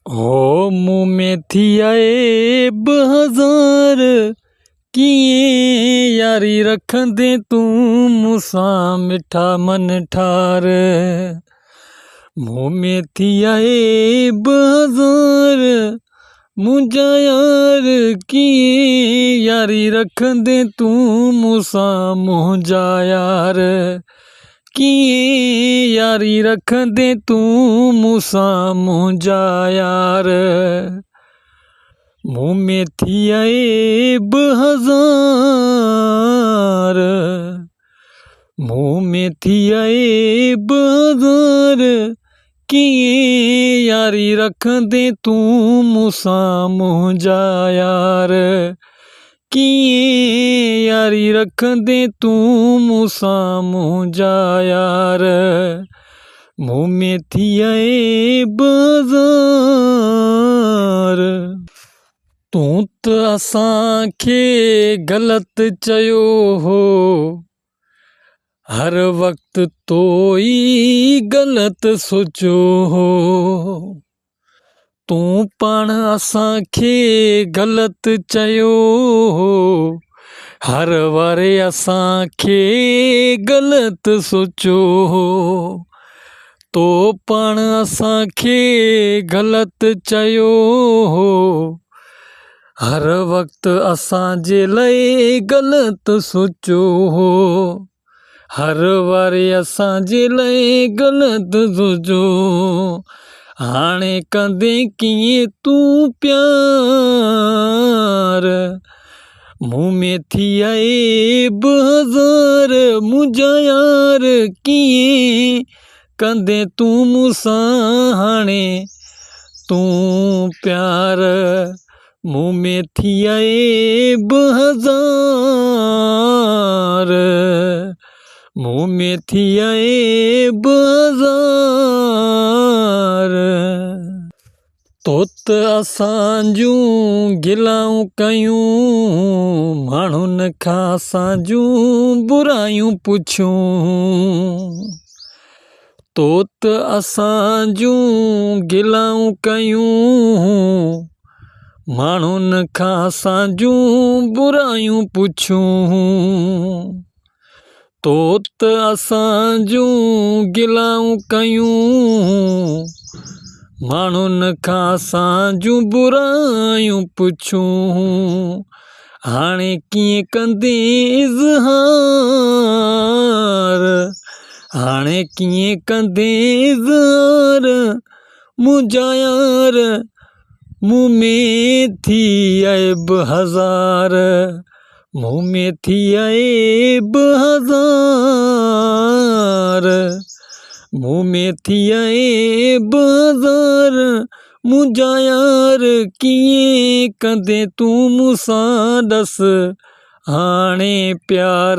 हो मुँह में थी आए बहज़ार किए यारी रखंदे तू मूंसां मिठा मन ठार। मुँह में थी आए बहज़ार मुंहिंजा यार किए यारी रखंदे तू मूंसां मुंहिंजा यार किए यारी रखंदे तू मूंसां मुंहिंजा यार। मुँह में थी आए बहज़ार मुँह में थी आए बहज़ार किए यारी रखंदे तू मूंसां मुंहिंजा यार किए यारी रखंदे तू मूंसां मुंहिंजा यार। मुँह में थी आए बहज़ार तूं त असांखे ग़लति चयो हो हर वक़्तु तो ई ग़लति सोचियो हो। तूं पाण असांखे ग़लति चयो हो हर वारे असांखे ग़लति सोचियो हो। तो पाण असांखे ग़लति चयो हो हर वक़्तु असांजे लाइ ग़लति सोचियो हो। हर वारे असांजे लाइ ग़लति सोचियो हाणे कंदे कीअं तूं प्यार। मुँह में थी आए बहज़ार मुंहिंजा यार कीअं कंदे तूं मूंसां हाणे तूं प्यार। मुँह में थी आए बहज़ार मुँह में थी आए बहज़ार। तो त असां जूं गिलाऊं कयूं माण्हुनि खां असां जूं बुरायूं पुछियूं। तो त असां जूं गिलाऊं कयूं माण्हुनि खां असां जूं बुरायूं पुछियूं। तो त असां जूं गिलाऊं कयूं माण्हुनि खां असां जूं बुरायूं पुछियूं। हाणे कीअं कंदे इज़हार हाणे कीअं कंदे इज़हार मुंहिंजा यार। मुँह में थी आए बहज़ार मुँह में थी आए बहज़ार मुँह में थी आए बहज़ार मुंहिंजा यार कीअं कंदे तूं मूंसां ॾस हाणे प्यार।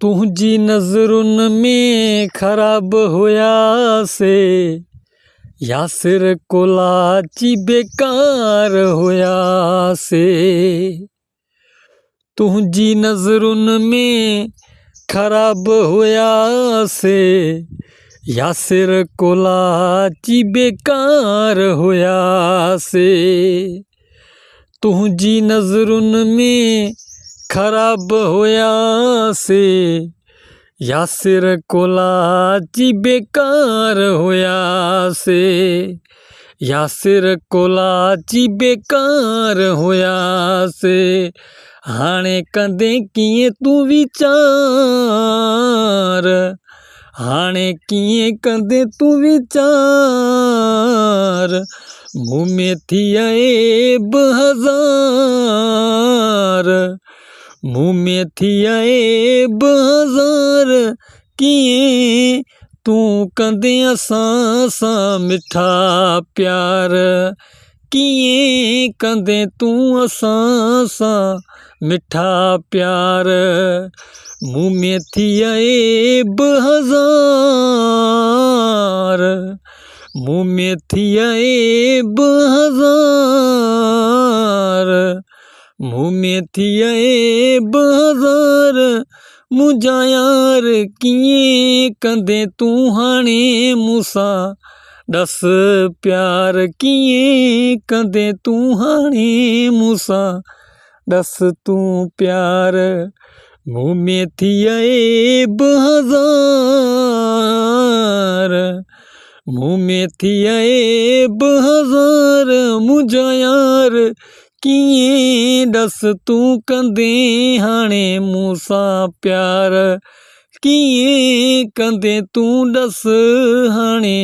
तुंहिंजी नज़रुनि में ख़राब हुयासीं यासिर कोलाची बेकार हुयासीं। तुंहिंजी नज़रुनि में ख़राब हुयासीं यासिर कोलाची बेकार हुयासीं। तुंहिंजी नज़रुनि में ख़राब हुयासीं यासिर कोलाची बेकार हुयासीं। यासिर कोलाची बेकार हुयासीं हाणे कंदे कीअं तूं वीचार। हाणे कीअं कंदे तूं वीचार। मुँह में थी आए बहज़ार मुँह में थी आए बहज़ार कीअं तूं कंदे असां सां मिठा प्यार। कीअं कंदे तूं असां सां मिठा प्यार। मुँह में थी आए बहज़ार मुँह में थी आए बहज़ार मुँह में थी आए बहज़ार मुंहिंजा यार कीअं कंदे तूं हाणे मूंसां दस प्यार कीअं कंदे तूं हाणे मूंसां दस तूं प्यार मूं में थी ऐब हज़ार मूं में थी ऐब हज़ार मुंहिंजा यार कीअं दस तूं कंदे हाणे मूंसां प्यार कीअं कंदे तूं दस हाणे।